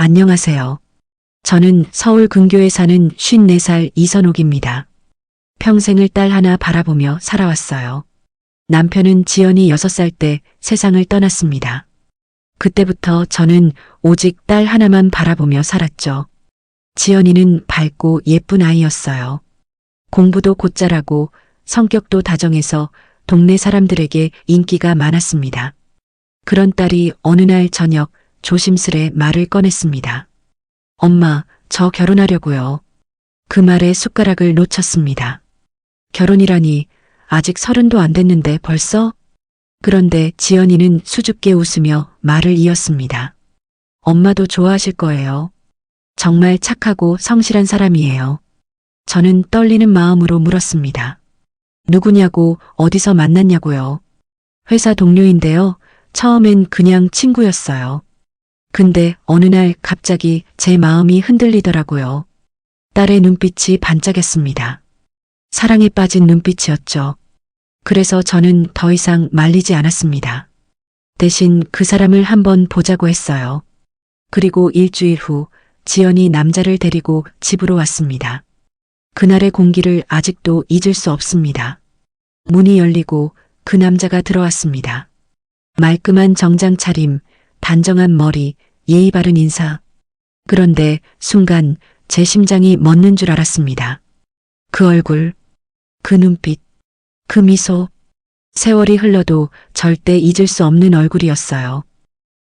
안녕하세요. 저는 서울 근교에 사는 54살 이선옥입니다. 평생을 딸 하나 바라보며 살아왔어요. 남편은 지연이 6살 때 세상을 떠났습니다. 그때부터 저는 오직 딸 하나만 바라보며 살았죠. 지연이는 밝고 예쁜 아이였어요. 공부도 곧잘하고 성격도 다정해서 동네 사람들에게 인기가 많았습니다. 그런 딸이 어느 날 저녁 조심스레 말을 꺼냈습니다. 엄마, 저 결혼하려고요. 그 말에 숟가락을 놓쳤습니다. 결혼이라니 아직 30도 안 됐는데 벌써? 그런데 지연이는 수줍게 웃으며 말을 이었습니다. 엄마도 좋아하실 거예요. 정말 착하고 성실한 사람이에요. 저는 떨리는 마음으로 물었습니다. 누구냐고, 어디서 만났냐고요. 회사 동료인데요. 처음엔 그냥 친구였어요. 근데 어느 날 갑자기 제 마음이 흔들리더라고요. 딸의 눈빛이 반짝였습니다. 사랑에 빠진 눈빛이었죠. 그래서 저는 더 이상 말리지 않았습니다. 대신 그 사람을 한번 보자고 했어요. 그리고 일주일 후 지연이 남자를 데리고 집으로 왔습니다. 그날의 공기를 아직도 잊을 수 없습니다. 문이 열리고 그 남자가 들어왔습니다. 말끔한 정장 차림, 단정한 머리, 예의 바른 인사. 그런데 순간 제 심장이 멎는 줄 알았습니다. 그 얼굴, 그 눈빛, 그 미소. 세월이 흘러도 절대 잊을 수 없는 얼굴이었어요.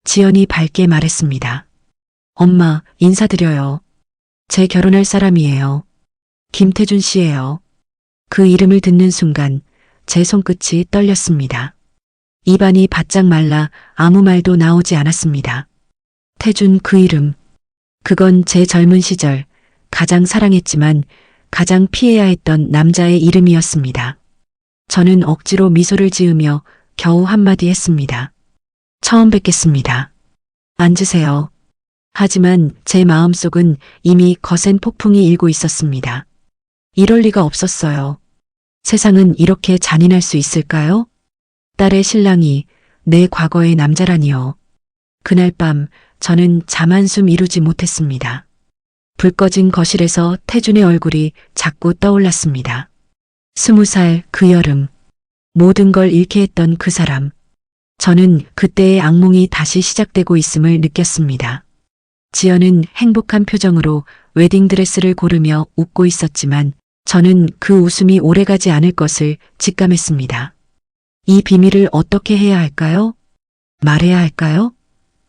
지연이 밝게 말했습니다. 엄마, 인사드려요. 제 결혼할 사람이에요. 김태준 씨예요. 그 이름을 듣는 순간 제 손끝이 떨렸습니다. 입안이 바짝 말라 아무 말도 나오지 않았습니다. 태준, 그 이름. 그건 제 젊은 시절 가장 사랑했지만 가장 피해야 했던 남자의 이름이었습니다. 저는 억지로 미소를 지으며 겨우 한마디 했습니다. 처음 뵙겠습니다. 앉으세요. 하지만 제 마음속은 이미 거센 폭풍이 일고 있었습니다. 이럴 리가 없었어요. 세상은 이렇게 잔인할 수 있을까요? 딸의 신랑이 내 과거의 남자라니요. 그날 밤 저는 잠 한숨 이루지 못했습니다. 불 꺼진 거실에서 태준의 얼굴이 자꾸 떠올랐습니다. 20살 그 여름, 모든 걸 잃게 했던 그 사람. 저는 그때의 악몽이 다시 시작되고 있음을 느꼈습니다. 지연은 행복한 표정으로 웨딩드레스를 고르며 웃고 있었지만 저는 그 웃음이 오래가지 않을 것을 직감했습니다. 이 비밀을 어떻게 해야 할까요? 말해야 할까요?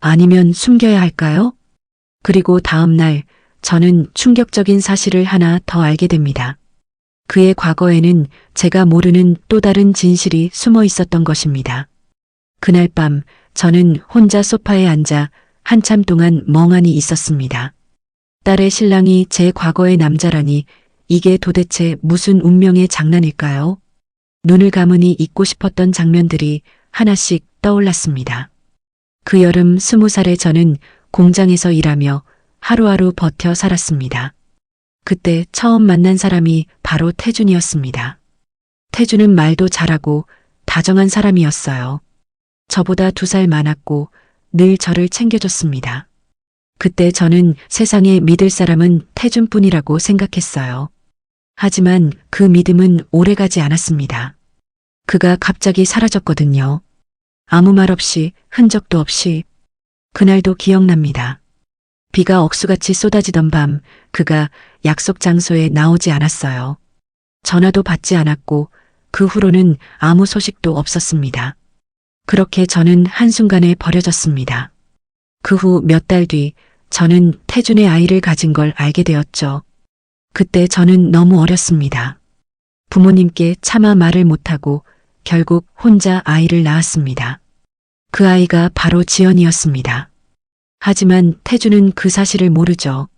아니면 숨겨야 할까요? 그리고 다음 날 저는 충격적인 사실을 하나 더 알게 됩니다. 그의 과거에는 제가 모르는 또 다른 진실이 숨어 있었던 것입니다. 그날 밤 저는 혼자 소파에 앉아 한참 동안 멍하니 있었습니다. 딸의 신랑이 제 과거의 남자라니 이게 도대체 무슨 운명의 장난일까요? 눈을 감으니 잊고 싶었던 장면들이 하나씩 떠올랐습니다. 그 여름 20살의 저는 공장에서 일하며 하루하루 버텨 살았습니다. 그때 처음 만난 사람이 바로 태준이었습니다. 태준은 말도 잘하고 다정한 사람이었어요. 저보다 2살 많았고 늘 저를 챙겨줬습니다. 그때 저는 세상에 믿을 사람은 태준뿐이라고 생각했어요. 하지만 그 믿음은 오래가지 않았습니다. 그가 갑자기 사라졌거든요. 아무 말 없이, 흔적도 없이. 그날도 기억납니다. 비가 억수같이 쏟아지던 밤 그가 약속 장소에 나오지 않았어요. 전화도 받지 않았고 그 후로는 아무 소식도 없었습니다. 그렇게 저는 한순간에 버려졌습니다. 그 후 몇 달 뒤 저는 태준의 아이를 가진 걸 알게 되었죠. 그때 저는 너무 어렸습니다. 부모님께 차마 말을 못하고 결국 혼자 아이를 낳았습니다. 그 아이가 바로 지연이었습니다. 하지만 태준은 그 사실을 모르죠.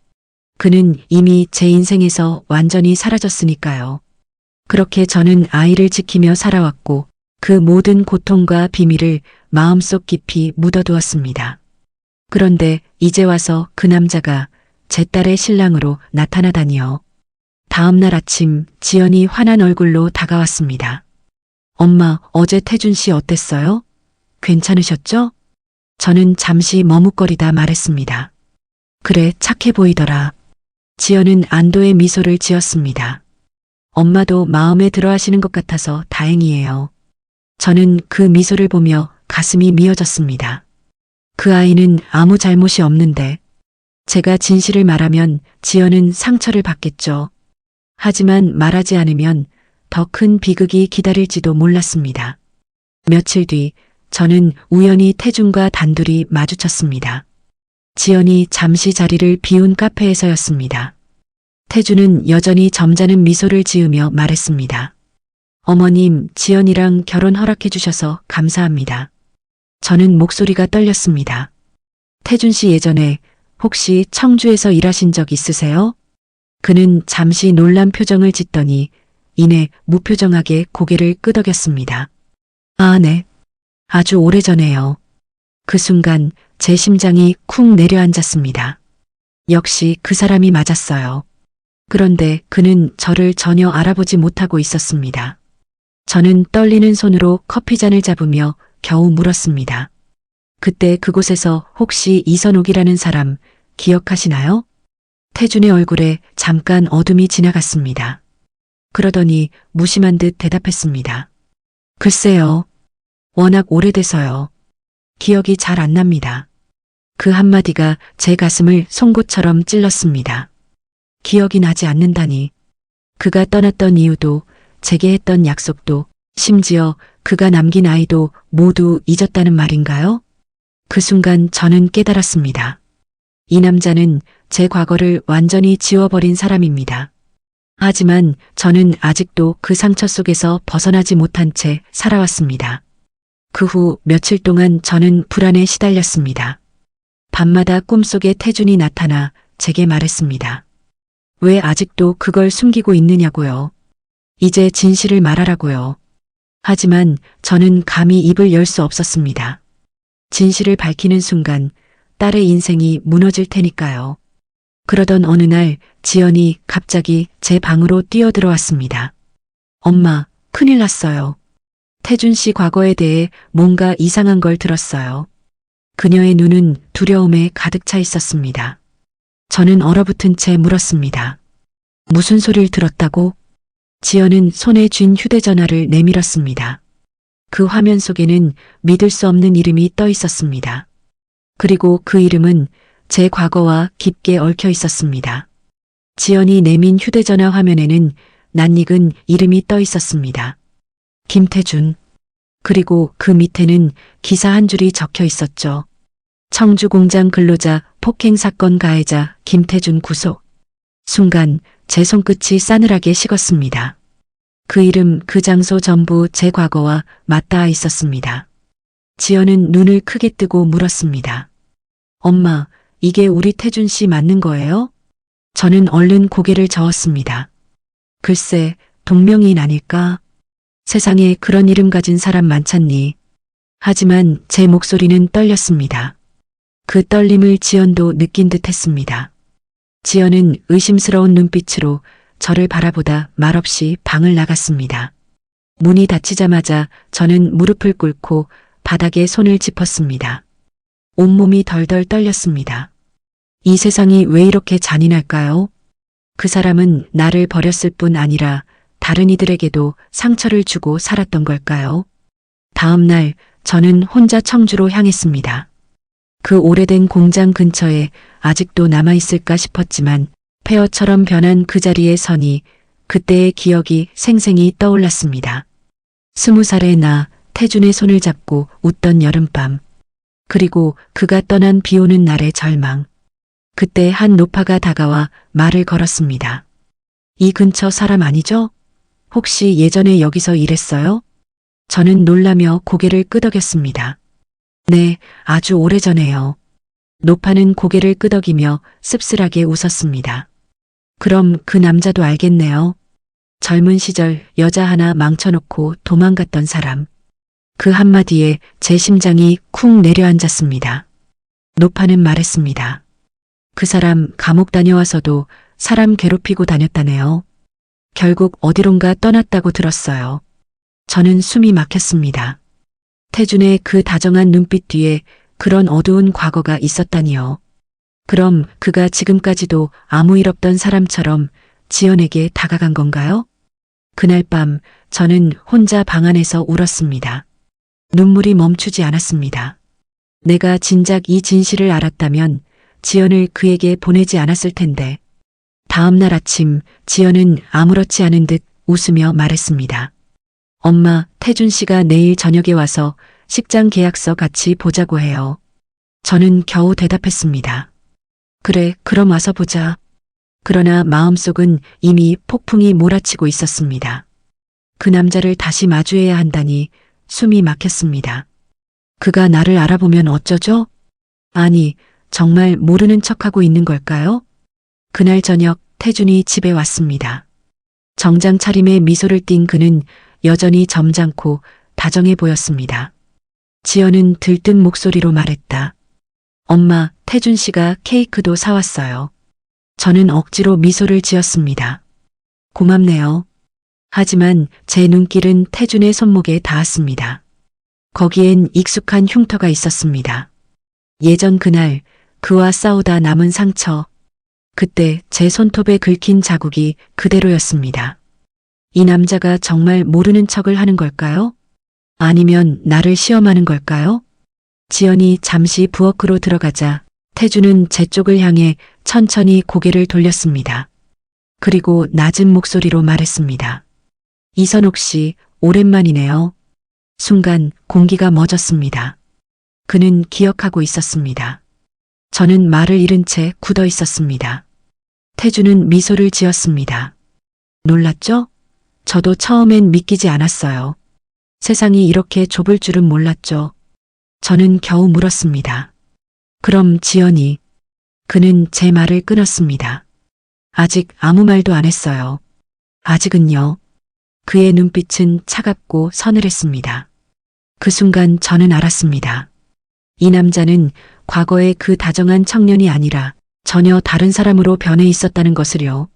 그는 이미 제 인생에서 완전히 사라졌으니까요. 그렇게 저는 아이를 지키며 살아왔고 그 모든 고통과 비밀을 마음속 깊이 묻어두었습니다. 그런데 이제 와서 그 남자가 제 딸의 신랑으로 나타나다니요. 다음 날 아침 지연이 환한 얼굴로 다가왔습니다. 엄마, 어제 태준 씨 어땠어요? 괜찮으셨죠? 저는 잠시 머뭇거리다 말했습니다. 그래, 착해 보이더라. 지연은 안도의 미소를 지었습니다. 엄마도 마음에 들어 하시는 것 같아서 다행이에요. 저는 그 미소를 보며 가슴이 미어졌습니다. 그 아이는 아무 잘못이 없는데 제가 진실을 말하면 지연은 상처를 받겠죠. 하지만 말하지 않으면 더 큰 비극이 기다릴지도 몰랐습니다. 며칠 뒤 저는 우연히 태준과 단둘이 마주쳤습니다. 지연이 잠시 자리를 비운 카페에서였습니다. 태준은 여전히 점잖은 미소를 지으며 말했습니다. 어머님, 지연이랑 결혼 허락해 주셔서 감사합니다. 저는 목소리가 떨렸습니다. 태준 씨 예전에 혹시 청주에서 일하신 적 있으세요? 그는 잠시 놀란 표정을 짓더니 이내 무표정하게 고개를 끄덕였습니다. 아, 네. 아주 오래전에요. 그 순간 제 심장이 쿵 내려앉았습니다. 역시 그 사람이 맞았어요. 그런데 그는 저를 전혀 알아보지 못하고 있었습니다. 저는 떨리는 손으로 커피잔을 잡으며 겨우 물었습니다. 그때 그곳에서 혹시 이선옥이라는 사람 기억하시나요? 태준의 얼굴에 잠깐 어둠이 지나갔습니다. 그러더니 무심한 듯 대답했습니다. 글쎄요. 워낙 오래돼서요. 기억이 잘 안 납니다. 그 한마디가 제 가슴을 송곳처럼 찔렀습니다. 기억이 나지 않는다니. 그가 떠났던 이유도, 제게 했던 약속도, 심지어 그가 남긴 아이도 모두 잊었다는 말인가요? 그 순간 저는 깨달았습니다. 이 남자는 제 과거를 완전히 지워버린 사람입니다. 하지만 저는 아직도 그 상처 속에서 벗어나지 못한 채 살아왔습니다. 그 후 며칠 동안 저는 불안에 시달렸습니다. 밤마다 꿈속에 태준이 나타나 제게 말했습니다. 왜 아직도 그걸 숨기고 있느냐고요. 이제 진실을 말하라고요. 하지만 저는 감히 입을 열 수 없었습니다. 진실을 밝히는 순간 딸의 인생이 무너질 테니까요. 그러던 어느 날 지연이 갑자기 제 방으로 뛰어들어왔습니다. 엄마, 큰일 났어요. 태준 씨 과거에 대해 뭔가 이상한 걸 들었어요. 그녀의 눈은 두려움에 가득 차 있었습니다. 저는 얼어붙은 채 물었습니다. 무슨 소리를 들었다고? 지연은 손에 쥔 휴대전화를 내밀었습니다. 그 화면 속에는 믿을 수 없는 이름이 떠 있었습니다. 그리고 그 이름은 제 과거와 깊게 얽혀 있었습니다. 지연이 내민 휴대전화 화면에는 낯익은 이름이 떠 있었습니다. 김태준. 그리고 그 밑에는 기사 한 줄이 적혀 있었죠. 청주 공장 근로자 폭행 사건 가해자 김태준 구속. 순간 제 손끝이 싸늘하게 식었습니다. 그 이름, 그 장소 전부 제 과거와 맞닿아 있었습니다. 지연은 눈을 크게 뜨고 물었습니다. 엄마, 이게 우리 태준 씨 맞는 거예요? 저는 얼른 고개를 저었습니다. 글쎄, 동명이인 아닐까? 세상에 그런 이름 가진 사람 많잖니. 하지만 제 목소리는 떨렸습니다. 그 떨림을 지연도 느낀 듯 했습니다. 지연은 의심스러운 눈빛으로 저를 바라보다 말없이 방을 나갔습니다. 문이 닫히자마자 저는 무릎을 꿇고 바닥에 손을 짚었습니다. 온몸이 덜덜 떨렸습니다. 이 세상이 왜 이렇게 잔인할까요? 그 사람은 나를 버렸을 뿐 아니라 다른 이들에게도 상처를 주고 살았던 걸까요? 다음 날 저는 혼자 청주로 향했습니다. 그 오래된 공장 근처에 아직도 남아있을까 싶었지만 폐허처럼 변한 그 자리에 서니 그때의 기억이 생생히 떠올랐습니다. 20살의 나, 태준의 손을 잡고 웃던 여름밤. 그리고 그가 떠난 비 오는 날의 절망. 그때 한 노파가 다가와 말을 걸었습니다. 이 근처 사람 아니죠? 혹시 예전에 여기서 일했어요? 저는 놀라며 고개를 끄덕였습니다. 네, 아주 오래전에요. 노파는 고개를 끄덕이며 씁쓸하게 웃었습니다. 그럼 그 남자도 알겠네요. 젊은 시절 여자 하나 망쳐놓고 도망갔던 사람. 그 한마디에 제 심장이 쿵 내려앉았습니다. 노파는 말했습니다. 그 사람 감옥 다녀와서도 사람 괴롭히고 다녔다네요. 결국 어디론가 떠났다고 들었어요. 저는 숨이 막혔습니다. 태준의 그 다정한 눈빛 뒤에 그런 어두운 과거가 있었다니요. 그럼 그가 지금까지도 아무 일 없던 사람처럼 지연에게 다가간 건가요? 그날 밤 저는 혼자 방 안에서 울었습니다. 눈물이 멈추지 않았습니다. 내가 진작 이 진실을 알았다면 지연을 그에게 보내지 않았을 텐데. 다음 날 아침 지연은 아무렇지 않은 듯 웃으며 말했습니다. 엄마, 태준 씨가 내일 저녁에 와서 식장 계약서 같이 보자고 해요. 저는 겨우 대답했습니다. 그래, 그럼 와서 보자. 그러나 마음속은 이미 폭풍이 몰아치고 있었습니다. 그 남자를 다시 마주해야 한다니 숨이 막혔습니다. 그가 나를 알아보면 어쩌죠? 아니, 정말 모르는 척하고 있는 걸까요? 그날 저녁 태준이 집에 왔습니다. 정장 차림에 미소를 띤 그는 여전히 점잖고 다정해 보였습니다. 지연은 들뜬 목소리로 말했다. 엄마, 태준 씨가 케이크도 사왔어요. 저는 억지로 미소를 지었습니다. 고맙네요. 하지만 제 눈길은 태준의 손목에 닿았습니다. 거기엔 익숙한 흉터가 있었습니다. 예전 그날 그와 싸우다 남은 상처. 그때 제 손톱에 긁힌 자국이 그대로였습니다. 이 남자가 정말 모르는 척을 하는 걸까요? 아니면 나를 시험하는 걸까요? 지연이 잠시 부엌으로 들어가자 태준은 제 쪽을 향해 천천히 고개를 돌렸습니다. 그리고 낮은 목소리로 말했습니다. 이선옥 씨, 오랜만이네요. 순간 공기가 멎었습니다. 그는 기억하고 있었습니다. 저는 말을 잃은 채 굳어 있었습니다. 태준은 미소를 지었습니다. 놀랐죠? 저도 처음엔 믿기지 않았어요. 세상이 이렇게 좁을 줄은 몰랐죠. 저는 겨우 물었습니다. 그럼 지연이. 그는 제 말을 끊었습니다. 아직 아무 말도 안 했어요. 아직은요. 그의 눈빛은 차갑고 서늘했습니다. 그 순간 저는 알았습니다. 이 남자는 과거의 그 다정한 청년이 아니라 전혀 다른 사람으로 변해 있었다는 것을요.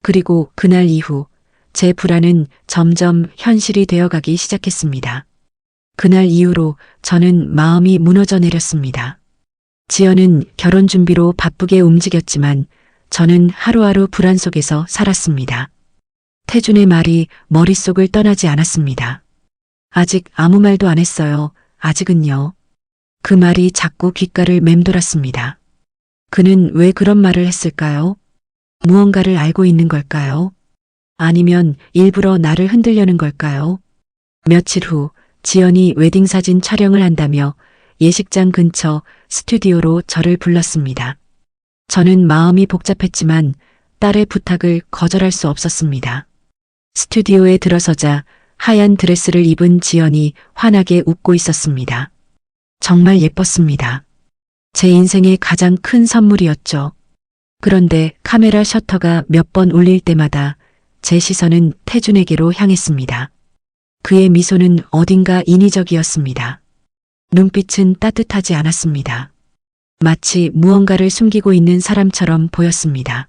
그리고 그날 이후 제 불안은 점점 현실이 되어가기 시작했습니다. 그날 이후로 저는 마음이 무너져 내렸습니다. 지연은 결혼 준비로 바쁘게 움직였지만 저는 하루하루 불안 속에서 살았습니다. 태준의 말이 머릿속을 떠나지 않았습니다. 아직 아무 말도 안 했어요. 아직은요. 그 말이 자꾸 귓가를 맴돌았습니다. 그는 왜 그런 말을 했을까요? 무언가를 알고 있는 걸까요? 아니면 일부러 나를 흔들려는 걸까요? 며칠 후 지연이 웨딩사진 촬영을 한다며 예식장 근처 스튜디오로 저를 불렀습니다. 저는 마음이 복잡했지만 딸의 부탁을 거절할 수 없었습니다. 스튜디오에 들어서자 하얀 드레스를 입은 지연이 환하게 웃고 있었습니다. 정말 예뻤습니다. 제 인생의 가장 큰 선물이었죠. 그런데 카메라 셔터가 몇 번 울릴 때마다 제 시선은 태준에게로 향했습니다. 그의 미소는 어딘가 인위적이었습니다. 눈빛은 따뜻하지 않았습니다. 마치 무언가를 숨기고 있는 사람처럼 보였습니다.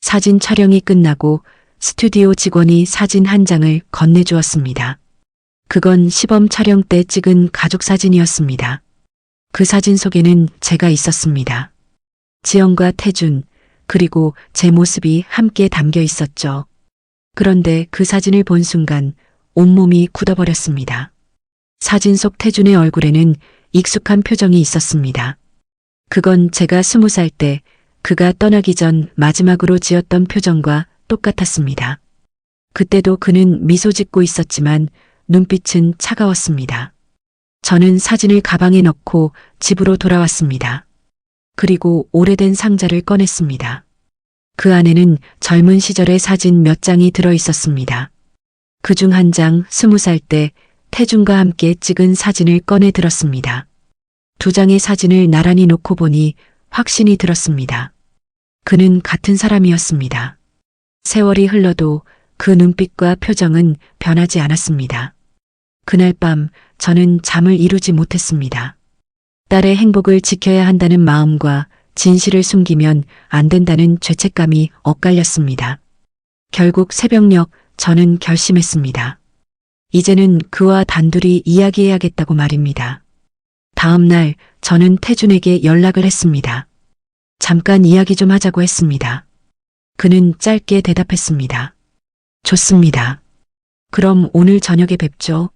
사진 촬영이 끝나고 스튜디오 직원이 사진 한 장을 건네주었습니다. 그건 시범 촬영 때 찍은 가족 사진이었습니다. 그 사진 속에는 제가 있었습니다. 지연과 태준, 그리고 제 모습이 함께 담겨 있었죠. 그런데 그 사진을 본 순간 온몸이 굳어버렸습니다. 사진 속 태준의 얼굴에는 익숙한 표정이 있었습니다. 그건 제가 20살 때 그가 떠나기 전 마지막으로 지었던 표정과 똑같았습니다. 그때도 그는 미소 짓고 있었지만 눈빛은 차가웠습니다. 저는 사진을 가방에 넣고 집으로 돌아왔습니다. 그리고 오래된 상자를 꺼냈습니다. 그 안에는 젊은 시절의 사진 몇 장이 들어 있었습니다. 그중 한 장 20살 때 태준과 함께 찍은 사진을 꺼내 들었습니다. 두 장의 사진을 나란히 놓고 보니 확신이 들었습니다. 그는 같은 사람이었습니다. 세월이 흘러도 그 눈빛과 표정은 변하지 않았습니다. 그날 밤 저는 잠을 이루지 못했습니다. 딸의 행복을 지켜야 한다는 마음과 진실을 숨기면 안 된다는 죄책감이 엇갈렸습니다. 결국 새벽녘 저는 결심했습니다. 이제는 그와 단둘이 이야기해야겠다고 말입니다. 다음 날 저는 태준에게 연락을 했습니다. 잠깐 이야기 좀 하자고 했습니다. 그는 짧게 대답했습니다. 좋습니다. 그럼 오늘 저녁에 뵙죠.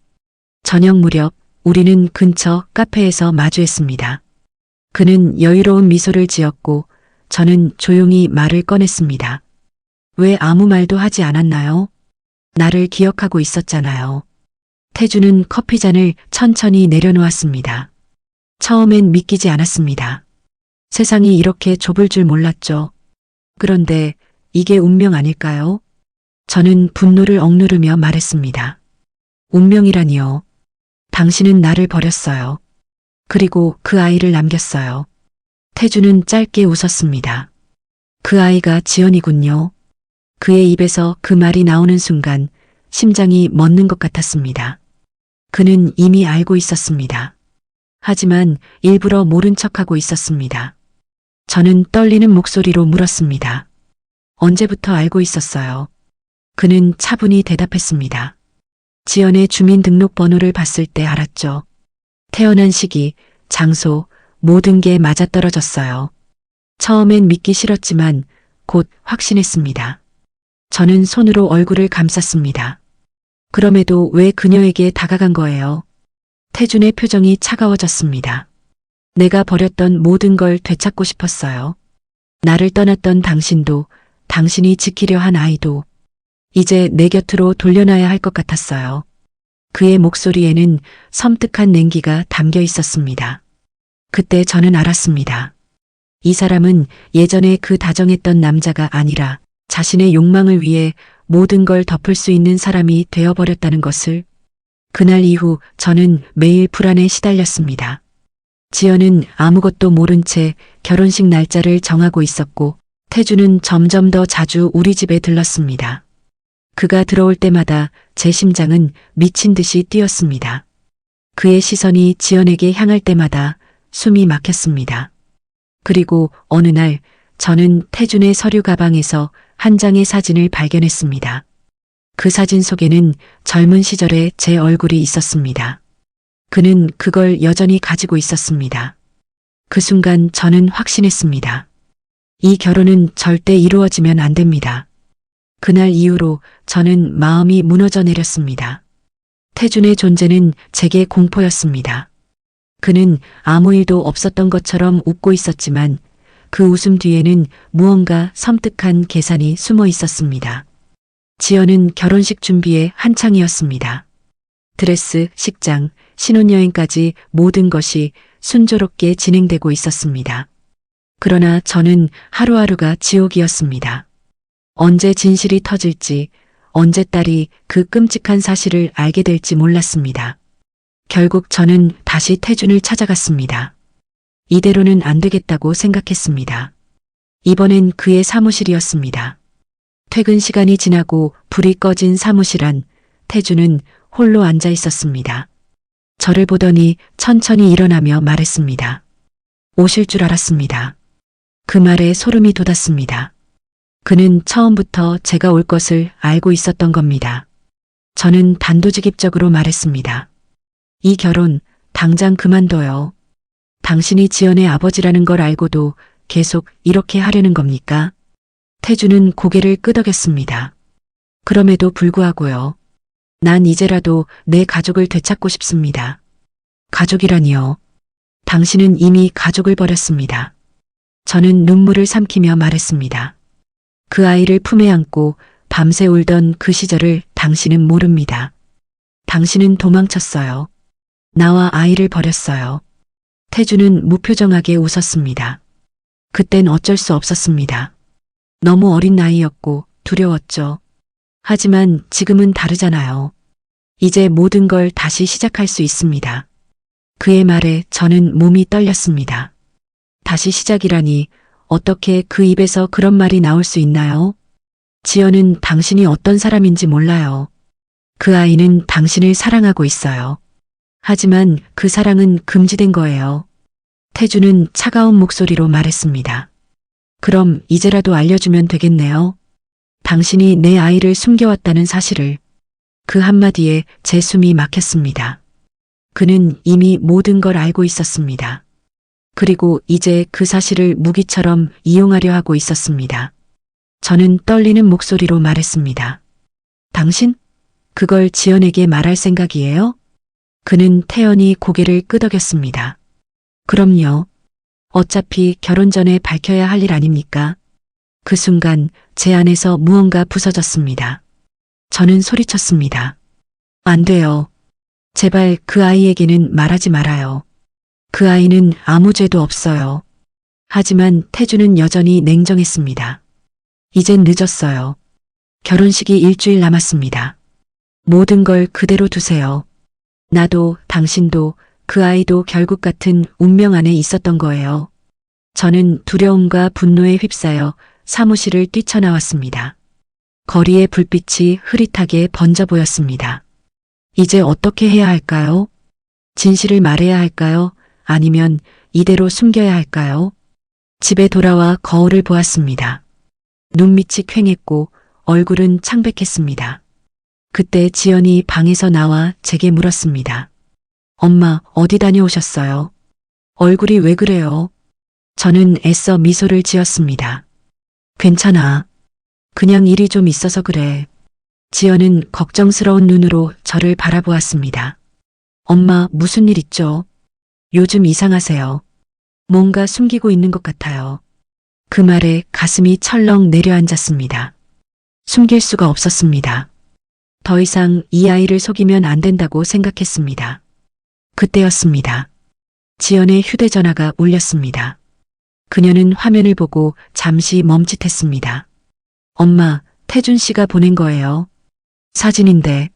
저녁 무렵 우리는 근처 카페에서 마주했습니다. 그는 여유로운 미소를 지었고 저는 조용히 말을 꺼냈습니다. 왜 아무 말도 하지 않았나요? 나를 기억하고 있었잖아요. 태주는 커피잔을 천천히 내려놓았습니다. 처음엔 믿기지 않았습니다. 세상이 이렇게 좁을 줄 몰랐죠. 그런데 이게 운명 아닐까요? 저는 분노를 억누르며 말했습니다. 운명이라니요. 당신은 나를 버렸어요. 그리고 그 아이를 남겼어요. 태주는 짧게 웃었습니다. 그 아이가 지연이군요. 그의 입에서 그 말이 나오는 순간 심장이 멎는 것 같았습니다. 그는 이미 알고 있었습니다. 하지만 일부러 모른 척하고 있었습니다. 저는 떨리는 목소리로 물었습니다. 언제부터 알고 있었어요? 그는 차분히 대답했습니다. 지연의 주민등록번호를 봤을 때 알았죠. 태어난 시기, 장소, 모든 게 맞아떨어졌어요. 처음엔 믿기 싫었지만 곧 확신했습니다. 저는 손으로 얼굴을 감쌌습니다. 그럼에도 왜 그녀에게 다가간 거예요? 태준의 표정이 차가워졌습니다. 내가 버렸던 모든 걸 되찾고 싶었어요. 나를 떠났던 당신도, 당신이 지키려 한 아이도 이제 내 곁으로 돌려놔야 할 것 같았어요. 그의 목소리에는 섬뜩한 냉기가 담겨 있었습니다. 그때 저는 알았습니다. 이 사람은 예전에 그 다정했던 남자가 아니라 자신의 욕망을 위해 모든 걸 덮을 수 있는 사람이 되어버렸다는 것을. 그날 이후 저는 매일 불안에 시달렸습니다. 지연은 아무것도 모른 채 결혼식 날짜를 정하고 있었고 태주는 점점 더 자주 우리 집에 들렀습니다. 그가 들어올 때마다 제 심장은 미친 듯이 뛰었습니다. 그의 시선이 지연에게 향할 때마다 숨이 막혔습니다. 그리고 어느 날 저는 태준의 서류 가방에서 한 장의 사진을 발견했습니다. 그 사진 속에는 젊은 시절의 제 얼굴이 있었습니다. 그는 그걸 여전히 가지고 있었습니다. 그 순간 저는 확신했습니다. 이 결혼은 절대 이루어지면 안 됩니다. 그날 이후로 저는 마음이 무너져 내렸습니다. 태준의 존재는 제게 공포였습니다. 그는 아무 일도 없었던 것처럼 웃고 있었지만 그 웃음 뒤에는 무언가 섬뜩한 계산이 숨어 있었습니다. 지연은 결혼식 준비에 한창이었습니다. 드레스, 식장, 신혼여행까지 모든 것이 순조롭게 진행되고 있었습니다. 그러나 저는 하루하루가 지옥이었습니다. 언제 진실이 터질지, 언제 딸이 그 끔찍한 사실을 알게 될지 몰랐습니다. 결국 저는 다시 태준을 찾아갔습니다. 이대로는 안 되겠다고 생각했습니다. 이번엔 그의 사무실이었습니다. 퇴근 시간이 지나고 불이 꺼진 사무실 안 태준은 홀로 앉아 있었습니다. 저를 보더니 천천히 일어나며 말했습니다. 오실 줄 알았습니다. 그 말에 소름이 돋았습니다. 그는 처음부터 제가 올 것을 알고 있었던 겁니다. 저는 단도직입적으로 말했습니다. 이 결혼 당장 그만둬요. 당신이 지연의 아버지라는 걸 알고도 계속 이렇게 하려는 겁니까? 태주는 고개를 끄덕였습니다. 그럼에도 불구하고요. 난 이제라도 내 가족을 되찾고 싶습니다. 가족이라니요. 당신은 이미 가족을 버렸습니다. 저는 눈물을 삼키며 말했습니다. 그 아이를 품에 안고 밤새 울던 그 시절을 당신은 모릅니다. 당신은 도망쳤어요. 나와 아이를 버렸어요. 태주는 무표정하게 웃었습니다. 그땐 어쩔 수 없었습니다. 너무 어린 나이였고 두려웠죠. 하지만 지금은 다르잖아요. 이제 모든 걸 다시 시작할 수 있습니다. 그의 말에 저는 몸이 떨렸습니다. 다시 시작이라니 어떻게 그 입에서 그런 말이 나올 수 있나요? 지연은 당신이 어떤 사람인지 몰라요. 그 아이는 당신을 사랑하고 있어요. 하지만 그 사랑은 금지된 거예요. 태주는 차가운 목소리로 말했습니다. 그럼 이제라도 알려주면 되겠네요. 당신이 내 아이를 숨겨왔다는 사실을. 그 한마디에 제 숨이 막혔습니다. 그는 이미 모든 걸 알고 있었습니다. 그리고 이제 그 사실을 무기처럼 이용하려 하고 있었습니다. 저는 떨리는 목소리로 말했습니다. 당신? 그걸 지연에게 말할 생각이에요? 그는 태연히 고개를 끄덕였습니다. 그럼요. 어차피 결혼 전에 밝혀야 할 일 아닙니까? 그 순간 제 안에서 무언가 부서졌습니다. 저는 소리쳤습니다. 안 돼요. 제발 그 아이에게는 말하지 말아요. 그 아이는 아무 죄도 없어요. 하지만 태주는 여전히 냉정했습니다. 이젠 늦었어요. 결혼식이 일주일 남았습니다. 모든 걸 그대로 두세요. 나도 당신도 그 아이도 결국 같은 운명 안에 있었던 거예요. 저는 두려움과 분노에 휩싸여 사무실을 뛰쳐나왔습니다. 거리의 불빛이 흐릿하게 번져 보였습니다. 이제 어떻게 해야 할까요? 진실을 말해야 할까요? 아니면 이대로 숨겨야 할까요? 집에 돌아와 거울을 보았습니다. 눈밑이 퀭했고 얼굴은 창백했습니다. 그때 지연이 방에서 나와 제게 물었습니다. 엄마, 어디 다녀오셨어요? 얼굴이 왜 그래요? 저는 애써 미소를 지었습니다. 괜찮아. 그냥 일이 좀 있어서 그래. 지연은 걱정스러운 눈으로 저를 바라보았습니다. 엄마, 무슨 일 있죠? 요즘 이상하세요. 뭔가 숨기고 있는 것 같아요. 그 말에 가슴이 철렁 내려앉았습니다. 숨길 수가 없었습니다. 더 이상 이 아이를 속이면 안 된다고 생각했습니다. 그때였습니다. 지연의 휴대전화가 울렸습니다. 그녀는 화면을 보고 잠시 멈칫했습니다. 엄마, 태준 씨가 보낸 거예요. 사진인데.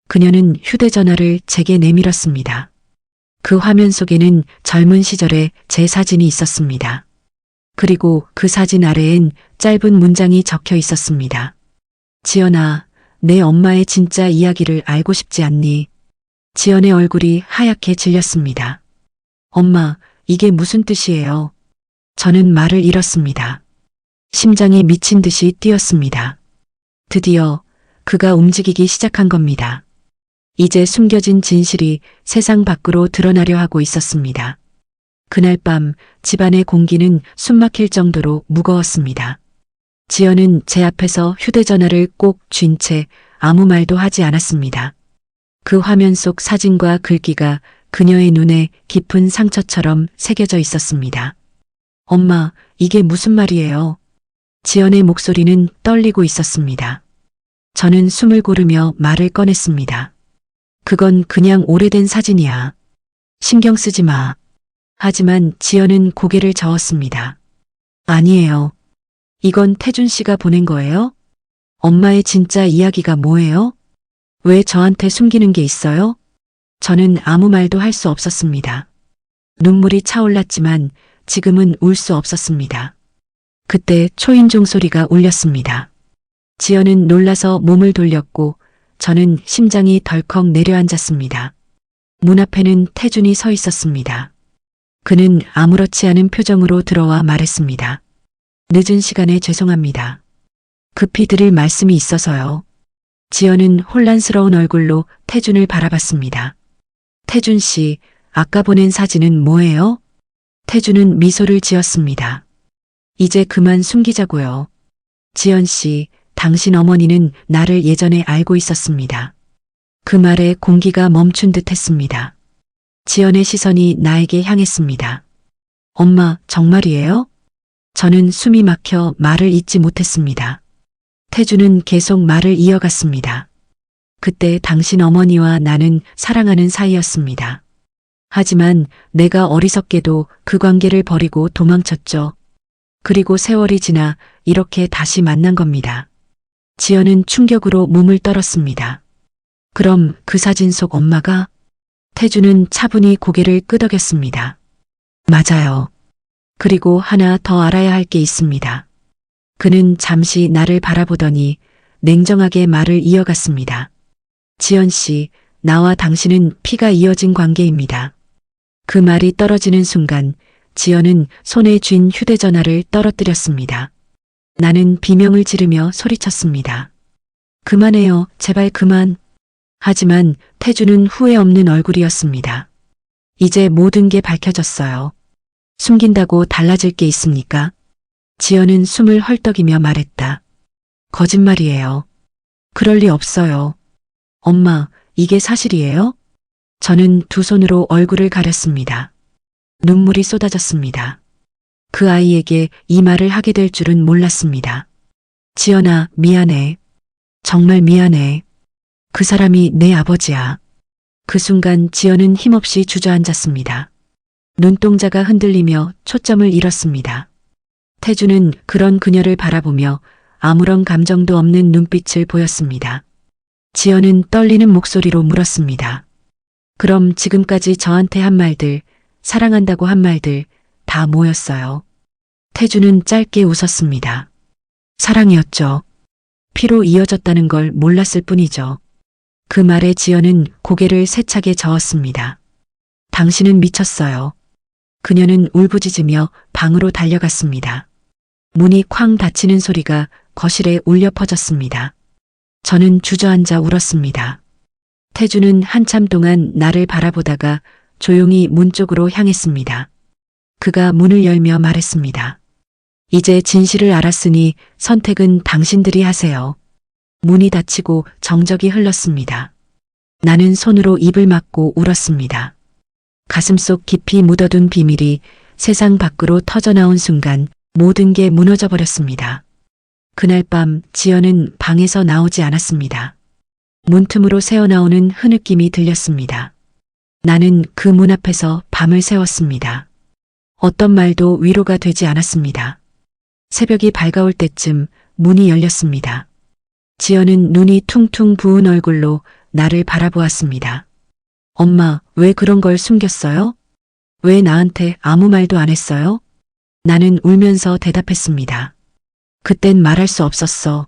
그녀는 휴대전화를 제게 내밀었습니다. 그 화면 속에는 젊은 시절의 제 사진이 있었습니다. 그리고 그 사진 아래엔 짧은 문장이 적혀 있었습니다. 지연아, 내 엄마의 진짜 이야기를 알고 싶지 않니? 지연의 얼굴이 하얗게 질렸습니다. 엄마, 이게 무슨 뜻이에요? 저는 말을 잃었습니다. 심장이 미친 듯이 뛰었습니다. 드디어 그가 움직이기 시작한 겁니다. 이제 숨겨진 진실이 세상 밖으로 드러나려 하고 있었습니다. 그날 밤 집안의 공기는 숨막힐 정도로 무거웠습니다. 지연은 제 앞에서 휴대전화를 꼭 쥔 채 아무 말도 하지 않았습니다. 그 화면 속 사진과 글귀가 그녀의 눈에 깊은 상처처럼 새겨져 있었습니다. 엄마, 이게 무슨 말이에요? 지연의 목소리는 떨리고 있었습니다. 저는 숨을 고르며 말을 꺼냈습니다. 그건 그냥 오래된 사진이야. 신경 쓰지 마. 하지만 지연은 고개를 저었습니다. 아니에요. 이건 태준 씨가 보낸 거예요? 엄마의 진짜 이야기가 뭐예요? 왜 저한테 숨기는 게 있어요? 저는 아무 말도 할 수 없었습니다. 눈물이 차올랐지만 지금은 울 수 없었습니다. 그때 초인종 소리가 울렸습니다. 지연은 놀라서 몸을 돌렸고 저는 심장이 덜컥 내려앉았습니다. 문 앞에는 태준이 서 있었습니다. 그는 아무렇지 않은 표정으로 들어와 말했습니다. 늦은 시간에 죄송합니다. 급히 드릴 말씀이 있어서요. 지연은 혼란스러운 얼굴로 태준을 바라봤습니다. 태준 씨, 아까 보낸 사진은 뭐예요? 태준은 미소를 지었습니다. 이제 그만 숨기자고요. 지연 씨, 당신 어머니는 나를 예전에 알고 있었습니다. 그 말에 공기가 멈춘 듯 했습니다. 지연의 시선이 나에게 향했습니다. 엄마, 정말이에요? 저는 숨이 막혀 말을 잇지 못했습니다. 태주는 계속 말을 이어갔습니다. 그때 당신 어머니와 나는 사랑하는 사이였습니다. 하지만 내가 어리석게도 그 관계를 버리고 도망쳤죠. 그리고 세월이 지나 이렇게 다시 만난 겁니다. 지연은 충격으로 몸을 떨었습니다. 그럼 그 사진 속 엄마가? 태주는 차분히 고개를 끄덕였습니다. 맞아요. 그리고 하나 더 알아야 할 게 있습니다. 그는 잠시 나를 바라보더니 냉정하게 말을 이어갔습니다. 지연 씨, 나와 당신은 피가 이어진 관계입니다. 그 말이 떨어지는 순간 지연은 손에 쥔 휴대전화를 떨어뜨렸습니다. 나는 비명을 지르며 소리쳤습니다. 그만해요. 제발 그만. 하지만 태주는 후회 없는 얼굴이었습니다. 이제 모든 게 밝혀졌어요. 숨긴다고 달라질 게 있습니까? 지연은 숨을 헐떡이며 말했다. 거짓말이에요. 그럴 리 없어요. 엄마, 이게 사실이에요? 저는 두 손으로 얼굴을 가렸습니다. 눈물이 쏟아졌습니다. 그 아이에게 이 말을 하게 될 줄은 몰랐습니다. 지연아, 미안해. 정말 미안해. 그 사람이 내 아버지야. 그 순간 지연은 힘없이 주저앉았습니다. 눈동자가 흔들리며 초점을 잃었습니다. 태주는 그런 그녀를 바라보며 아무런 감정도 없는 눈빛을 보였습니다. 지연은 떨리는 목소리로 물었습니다. 그럼 지금까지 저한테 한 말들, 사랑한다고 한 말들 다 뭐였어요? 태주는 짧게 웃었습니다. 사랑이었죠. 피로 이어졌다는 걸 몰랐을 뿐이죠. 그 말에 지연은 고개를 세차게 저었습니다. 당신은 미쳤어요. 그녀는 울부짖으며 방으로 달려갔습니다. 문이 쾅 닫히는 소리가 거실에 울려 퍼졌습니다. 저는 주저앉아 울었습니다. 태주는 한참 동안 나를 바라보다가 조용히 문 쪽으로 향했습니다. 그가 문을 열며 말했습니다. 이제 진실을 알았으니 선택은 당신들이 하세요. 문이 닫히고 정적이 흘렀습니다. 나는 손으로 입을 막고 울었습니다. 가슴속 깊이 묻어둔 비밀이 세상 밖으로 터져나온 순간 모든 게 무너져 버렸습니다. 그날 밤 지연은 방에서 나오지 않았습니다. 문틈으로 새어나오는 흐느낌이 들렸습니다. 나는 그 문 앞에서 밤을 새웠습니다. 어떤 말도 위로가 되지 않았습니다. 새벽이 밝아올 때쯤 문이 열렸습니다. 지연은 눈이 퉁퉁 부은 얼굴로 나를 바라보았습니다. 엄마, 왜 그런 걸 숨겼어요? 왜 나한테 아무 말도 안 했어요? 나는 울면서 대답했습니다. 그땐 말할 수 없었어.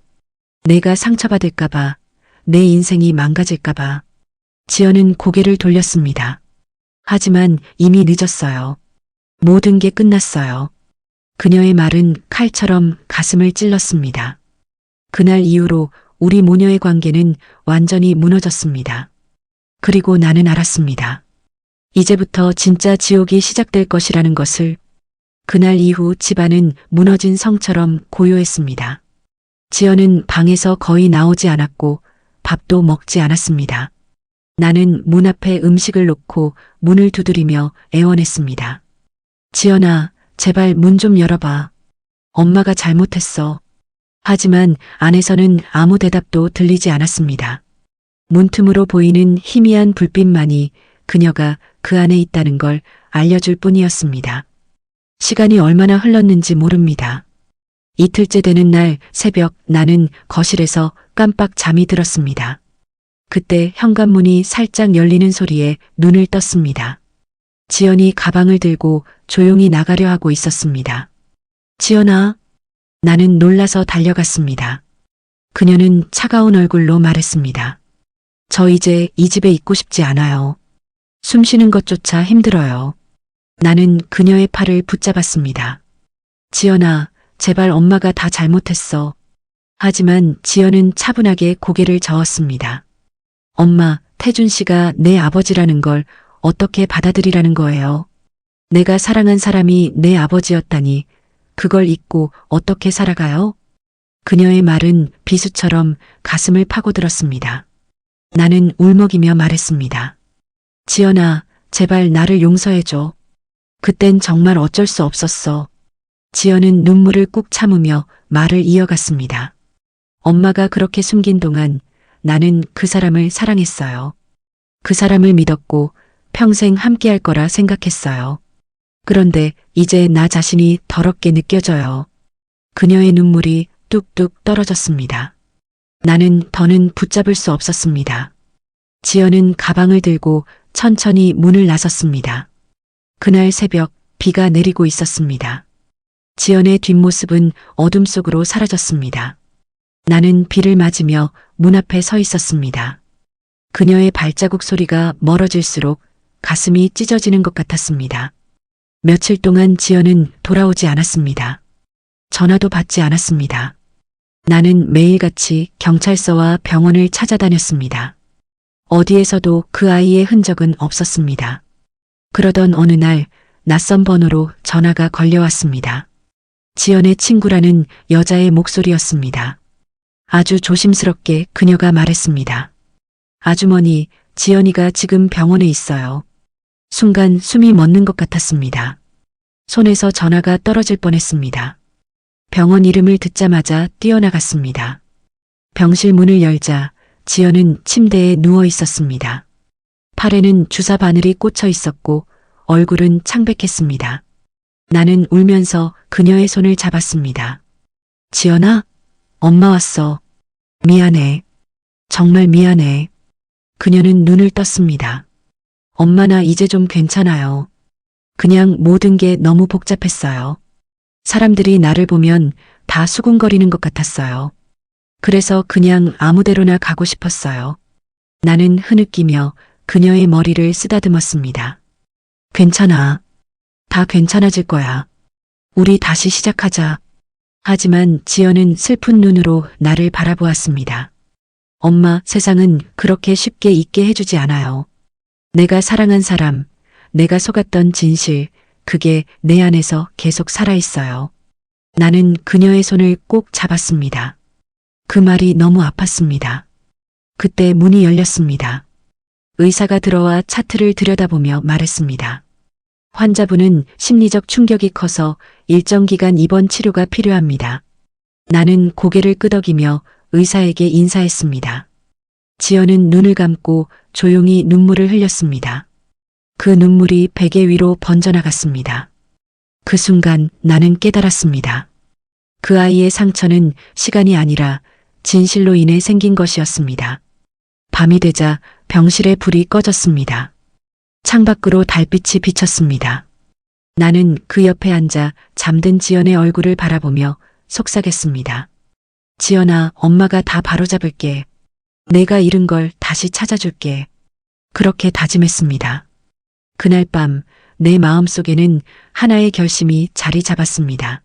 내가 상처받을까봐, 내 인생이 망가질까봐. 지연은 고개를 돌렸습니다. 하지만 이미 늦었어요. 모든 게 끝났어요. 그녀의 말은 칼처럼 가슴을 찔렀습니다. 그날 이후로 우리 모녀의 관계는 완전히 무너졌습니다. 그리고 나는 알았습니다. 이제부터 진짜 지옥이 시작될 것이라는 것을. 그날 이후 집안은 무너진 성처럼 고요했습니다. 지연은 방에서 거의 나오지 않았고 밥도 먹지 않았습니다. 나는 문 앞에 음식을 놓고 문을 두드리며 애원했습니다. 지연아, 제발 문 좀 열어봐. 엄마가 잘못했어. 하지만 안에서는 아무 대답도 들리지 않았습니다. 문틈으로 보이는 희미한 불빛만이 그녀가 그 안에 있다는 걸 알려줄 뿐이었습니다. 시간이 얼마나 흘렀는지 모릅니다. 이틀째 되는 날 새벽 나는 거실에서 깜빡 잠이 들었습니다. 그때 현관문이 살짝 열리는 소리에 눈을 떴습니다. 지연이 가방을 들고 조용히 나가려 하고 있었습니다. 지연아, 나는 놀라서 달려갔습니다. 그녀는 차가운 얼굴로 말했습니다. 저 이제 이 집에 있고 싶지 않아요. 숨 쉬는 것조차 힘들어요. 나는 그녀의 팔을 붙잡았습니다. 지연아, 제발 엄마가 다 잘못했어. 하지만 지연은 차분하게 고개를 저었습니다. 엄마, 태준 씨가 내 아버지라는 걸 어떻게 받아들이라는 거예요? 내가 사랑한 사람이 내 아버지였다니 그걸 잊고 어떻게 살아가요? 그녀의 말은 비수처럼 가슴을 파고들었습니다. 나는 울먹이며 말했습니다. 지연아, 제발 나를 용서해줘. 그땐 정말 어쩔 수 없었어. 지연은 눈물을 꾹 참으며 말을 이어갔습니다. 엄마가 그렇게 숨긴 동안 나는 그 사람을 사랑했어요. 그 사람을 믿었고 평생 함께할 거라 생각했어요. 그런데 이제 나 자신이 더럽게 느껴져요. 그녀의 눈물이 뚝뚝 떨어졌습니다. 나는 더는 붙잡을 수 없었습니다. 지연은 가방을 들고 천천히 문을 나섰습니다. 그날 새벽 비가 내리고 있었습니다. 지연의 뒷모습은 어둠 속으로 사라졌습니다. 나는 비를 맞으며 문 앞에 서 있었습니다. 그녀의 발자국 소리가 멀어질수록 가슴이 찢어지는 것 같았습니다. 며칠 동안 지연은 돌아오지 않았습니다. 전화도 받지 않았습니다. 나는 매일같이 경찰서와 병원을 찾아다녔습니다. 어디에서도 그 아이의 흔적은 없었습니다. 그러던 어느 날 낯선 번호로 전화가 걸려왔습니다. 지연의 친구라는 여자의 목소리였습니다. 아주 조심스럽게 그녀가 말했습니다. 아주머니, 지연이가 지금 병원에 있어요. 순간 숨이 멎는 것 같았습니다. 손에서 전화가 떨어질 뻔했습니다. 병원 이름을 듣자마자 뛰어나갔습니다. 병실 문을 열자 지연은 침대에 누워 있었습니다. 팔에는 주사 바늘이 꽂혀 있었고 얼굴은 창백했습니다. 나는 울면서 그녀의 손을 잡았습니다. 지연아, 엄마 왔어. 미안해. 정말 미안해. 그녀는 눈을 떴습니다. 엄마 나 이제 좀 괜찮아요. 그냥 모든 게 너무 복잡했어요. 사람들이 나를 보면 다 수군거리는 것 같았어요. 그래서 그냥 아무데로나 가고 싶었어요. 나는 흐느끼며 그녀의 머리를 쓰다듬었습니다. 괜찮아. 다 괜찮아질 거야. 우리 다시 시작하자. 하지만 지연은 슬픈 눈으로 나를 바라보았습니다. 엄마, 세상은 그렇게 쉽게 잊게 해주지 않아요. 내가 사랑한 사람, 내가 속았던 진실, 그게 내 안에서 계속 살아있어요. 나는 그녀의 손을 꼭 잡았습니다. 그 말이 너무 아팠습니다. 그때 문이 열렸습니다. 의사가 들어와 차트를 들여다보며 말했습니다. 환자분은 심리적 충격이 커서 일정 기간 입원 치료가 필요합니다. 나는 고개를 끄덕이며 의사에게 인사했습니다. 지연은 눈을 감고 조용히 눈물을 흘렸습니다. 그 눈물이 베개 위로 번져나갔습니다. 그 순간 나는 깨달았습니다. 그 아이의 상처는 시간이 아니라 진실로 인해 생긴 것이었습니다. 밤이 되자 병실의 불이 꺼졌습니다. 창밖으로 달빛이 비쳤습니다. 나는 그 옆에 앉아 잠든 지연의 얼굴을 바라보며 속삭였습니다. 지연아, 엄마가 다 바로잡을게. 내가 잃은 걸 다시 찾아줄게. 그렇게 다짐했습니다. 그날 밤 내 마음속에는 하나의 결심이 자리 잡았습니다.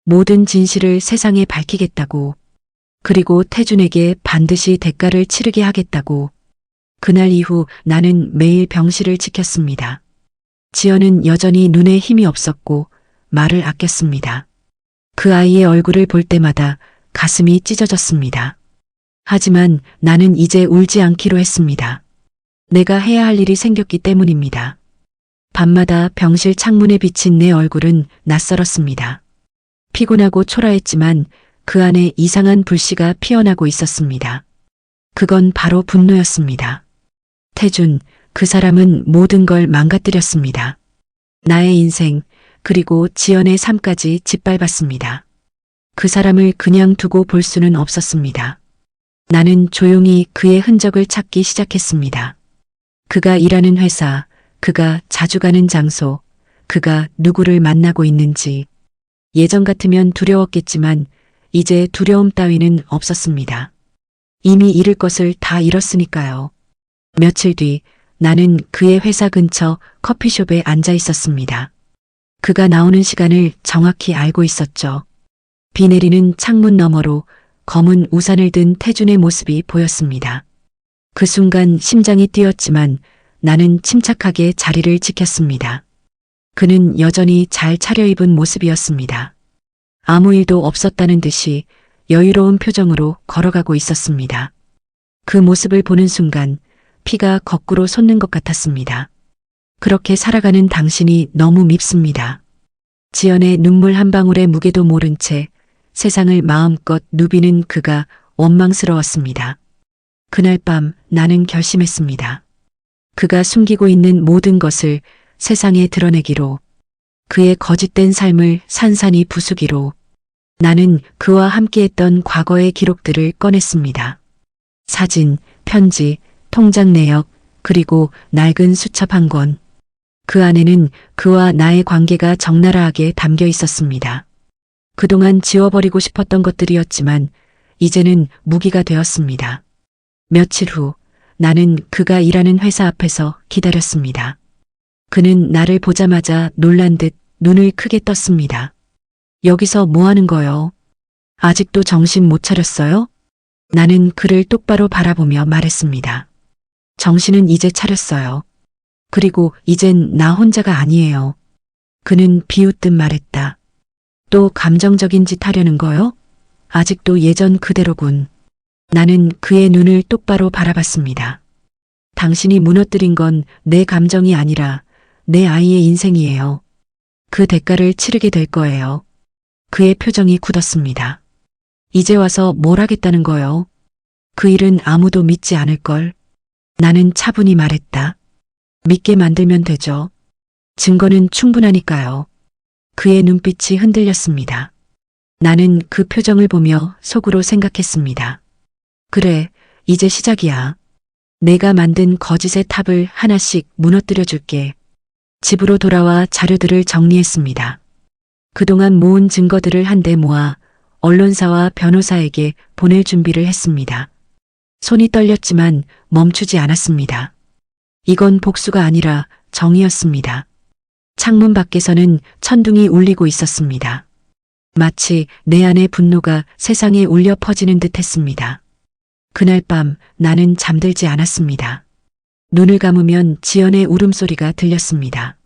모든 진실을 세상에 밝히겠다고. 그리고 태준에게 반드시 대가를 치르게 하겠다고. 그날 이후 나는 매일 병실을 지켰습니다. 지연은 여전히 눈에 힘이 없었고 말을 아꼈습니다. 그 아이의 얼굴을 볼 때마다 가슴이 찢어졌습니다. 하지만 나는 이제 울지 않기로 했습니다. 내가 해야 할 일이 생겼기 때문입니다. 밤마다 병실 창문에 비친 내 얼굴은 낯설었습니다. 피곤하고 초라했지만 그 안에 이상한 불씨가 피어나고 있었습니다. 그건 바로 분노였습니다. 태준, 그 사람은 모든 걸 망가뜨렸습니다. 나의 인생, 그리고 지연의 삶까지 짓밟았습니다. 그 사람을 그냥 두고 볼 수는 없었습니다. 나는 조용히 그의 흔적을 찾기 시작했습니다. 그가 일하는 회사, 그가 자주 가는 장소, 그가 누구를 만나고 있는지. 예전 같으면 두려웠겠지만 이제 두려움 따위는 없었습니다. 이미 잃을 것을 다 잃었으니까요. 며칠 뒤 나는 그의 회사 근처 커피숍에 앉아 있었습니다. 그가 나오는 시간을 정확히 알고 있었죠. 비 내리는 창문 너머로 검은 우산을 든 태준의 모습이 보였습니다. 그 순간 심장이 뛰었지만 나는 침착하게 자리를 지켰습니다. 그는 여전히 잘 차려입은 모습이었습니다. 아무 일도 없었다는 듯이 여유로운 표정으로 걸어가고 있었습니다. 그 모습을 보는 순간 피가 거꾸로 솟는 것 같았습니다. 그렇게 살아가는 당신이 너무 밉습니다. 지연의 눈물 한 방울의 무게도 모른 채 세상을 마음껏 누비는 그가 원망스러웠습니다. 그날 밤 나는 결심했습니다. 그가 숨기고 있는 모든 것을 세상에 드러내기로, 그의 거짓된 삶을 산산이 부수기로. 나는 그와 함께했던 과거의 기록들을 꺼냈습니다. 사진, 편지, 통장 내역, 그리고 낡은 수첩 한 권. 그 안에는 그와 나의 관계가 적나라하게 담겨 있었습니다. 그동안 지워버리고 싶었던 것들이었지만 이제는 무기가 되었습니다. 며칠 후 나는 그가 일하는 회사 앞에서 기다렸습니다. 그는 나를 보자마자 놀란 듯 눈을 크게 떴습니다. 여기서 뭐 하는 거요? 아직도 정신 못 차렸어요? 나는 그를 똑바로 바라보며 말했습니다. 정신은 이제 차렸어요. 그리고 이젠 나 혼자가 아니에요. 그는 비웃듯 말했다. 또 감정적인 짓 하려는 거요? 아직도 예전 그대로군. 나는 그의 눈을 똑바로 바라봤습니다. 당신이 무너뜨린 건 내 감정이 아니라 내 아이의 인생이에요. 그 대가를 치르게 될 거예요. 그의 표정이 굳었습니다. 이제 와서 뭘 하겠다는 거요? 그 일은 아무도 믿지 않을걸. 나는 차분히 말했다. 믿게 만들면 되죠. 증거는 충분하니까요. 그의 눈빛이 흔들렸습니다. 나는 그 표정을 보며 속으로 생각했습니다. 그래, 이제 시작이야. 내가 만든 거짓의 탑을 하나씩 무너뜨려 줄게. 집으로 돌아와 자료들을 정리했습니다. 그동안 모은 증거들을 한데 모아 언론사와 변호사에게 보낼 준비를 했습니다. 손이 떨렸지만 멈추지 않았습니다. 이건 복수가 아니라 정의였습니다. 창문 밖에서는 천둥이 울리고 있었습니다. 마치 내 안의 분노가 세상에 울려 퍼지는 듯 했습니다. 그날 밤 나는 잠들지 않았습니다. 눈을 감으면 지연의 울음소리가 들렸습니다.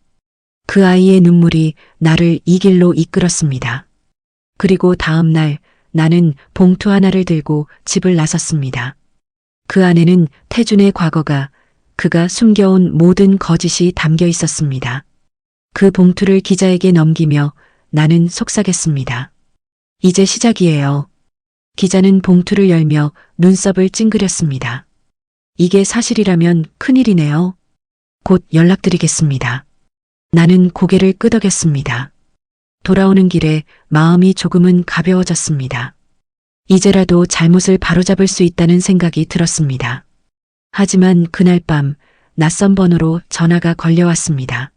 그 아이의 눈물이 나를 이 길로 이끌었습니다. 그리고 다음 날 나는 봉투 하나를 들고 집을 나섰습니다. 그 안에는 태준의 과거가, 그가 숨겨온 모든 거짓이 담겨 있었습니다. 그 봉투를 기자에게 넘기며 나는 속삭였습니다. 이제 시작이에요. 기자는 봉투를 열며 눈썹을 찡그렸습니다. 이게 사실이라면 큰일이네요. 곧 연락드리겠습니다. 나는 고개를 끄덕였습니다. 돌아오는 길에 마음이 조금은 가벼워졌습니다. 이제라도 잘못을 바로잡을 수 있다는 생각이 들었습니다. 하지만 그날 밤 낯선 번호로 전화가 걸려왔습니다.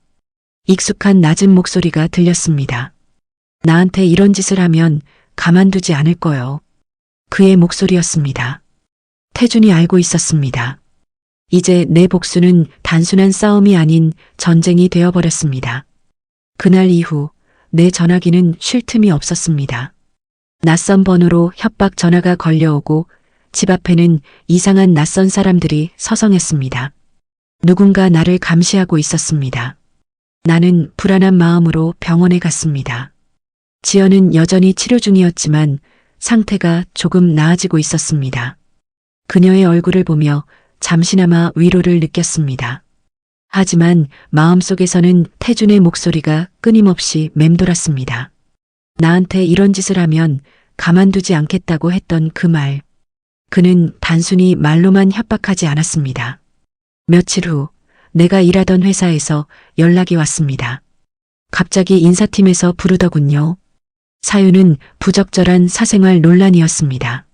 익숙한 낮은 목소리가 들렸습니다. 나한테 이런 짓을 하면 가만두지 않을 거요. 그의 목소리였습니다. 태준이 알고 있었습니다. 이제 내 복수는 단순한 싸움이 아닌 전쟁이 되어버렸습니다. 그날 이후 내 전화기는 쉴 틈이 없었습니다. 낯선 번호로 협박 전화가 걸려오고 집 앞에는 이상한 낯선 사람들이 서성했습니다. 누군가 나를 감시하고 있었습니다. 나는 불안한 마음으로 병원에 갔습니다. 지연은 여전히 치료 중이었지만 상태가 조금 나아지고 있었습니다. 그녀의 얼굴을 보며 잠시나마 위로를 느꼈습니다. 하지만 마음속에서는 태준의 목소리가 끊임없이 맴돌았습니다. 나한테 이런 짓을 하면 가만두지 않겠다고 했던 그 말. 그는 단순히 말로만 협박하지 않았습니다. 며칠 후 내가 일하던 회사에서 연락이 왔습니다. 갑자기 인사팀에서 부르더군요. 사유는 부적절한 사생활 논란이었습니다.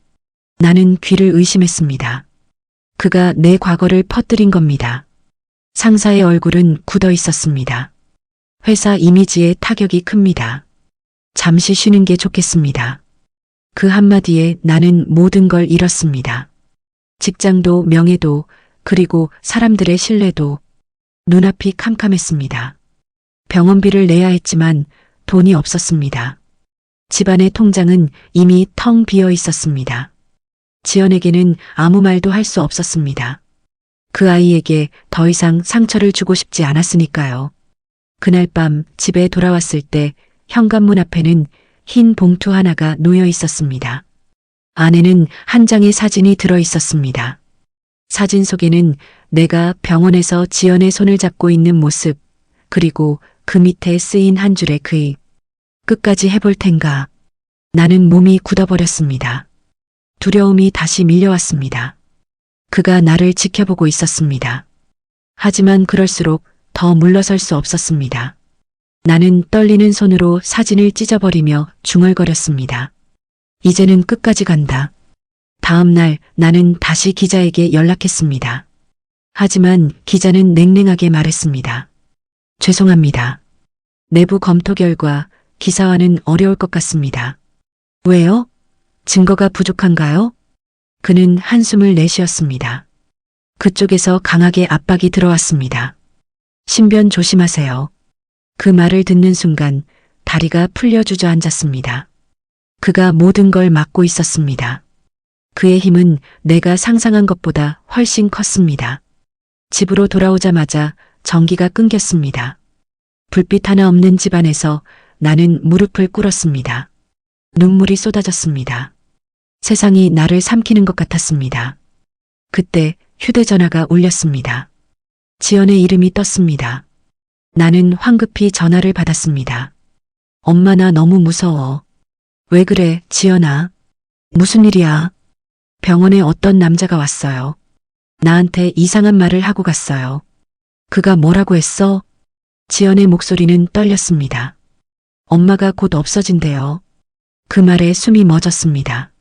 나는 귀를 의심했습니다. 그가 내 과거를 퍼뜨린 겁니다. 상사의 얼굴은 굳어 있었습니다. 회사 이미지에 타격이 큽니다. 잠시 쉬는 게 좋겠습니다. 그 한마디에 나는 모든 걸 잃었습니다. 직장도 명예도 그리고 사람들의 신뢰도. 눈앞이 캄캄했습니다. 병원비를 내야 했지만 돈이 없었습니다. 집안의 통장은 이미 텅 비어 있었습니다. 지연에게는 아무 말도 할 수 없었습니다. 그 아이에게 더 이상 상처를 주고 싶지 않았으니까요. 그날 밤 집에 돌아왔을 때 현관문 앞에는 흰 봉투 하나가 놓여 있었습니다. 안에는 한 장의 사진이 들어 있었습니다. 사진 속에는 내가 병원에서 지연의 손을 잡고 있는 모습, 그리고 그 밑에 쓰인 한 줄의 글. 끝까지 해볼 텐가. 나는 몸이 굳어버렸습니다. 두려움이 다시 밀려왔습니다. 그가 나를 지켜보고 있었습니다. 하지만 그럴수록 더 물러설 수 없었습니다. 나는 떨리는 손으로 사진을 찢어버리며 중얼거렸습니다. 이제는 끝까지 간다. 다음 날 나는 다시 기자에게 연락했습니다. 하지만 기자는 냉랭하게 말했습니다. 죄송합니다. 내부 검토 결과 기사화는 어려울 것 같습니다. 왜요? 증거가 부족한가요? 그는 한숨을 내쉬었습니다. 그쪽에서 강하게 압박이 들어왔습니다. 신변 조심하세요. 그 말을 듣는 순간 다리가 풀려 주저앉았습니다. 그가 모든 걸 막고 있었습니다. 그의 힘은 내가 상상한 것보다 훨씬 컸습니다. 집으로 돌아오자마자 전기가 끊겼습니다. 불빛 하나 없는 집안에서 나는 무릎을 꿇었습니다. 눈물이 쏟아졌습니다. 세상이 나를 삼키는 것 같았습니다. 그때 휴대전화가 울렸습니다. 지연의 이름이 떴습니다. 나는 황급히 전화를 받았습니다. 엄마, 나 너무 무서워. 왜 그래, 지연아? 무슨 일이야? 병원에 어떤 남자가 왔어요. 나한테 이상한 말을 하고 갔어요. 그가 뭐라고 했어? 지연의 목소리는 떨렸습니다. 엄마가 곧 없어진대요. 그 말에 숨이 멎었습니다.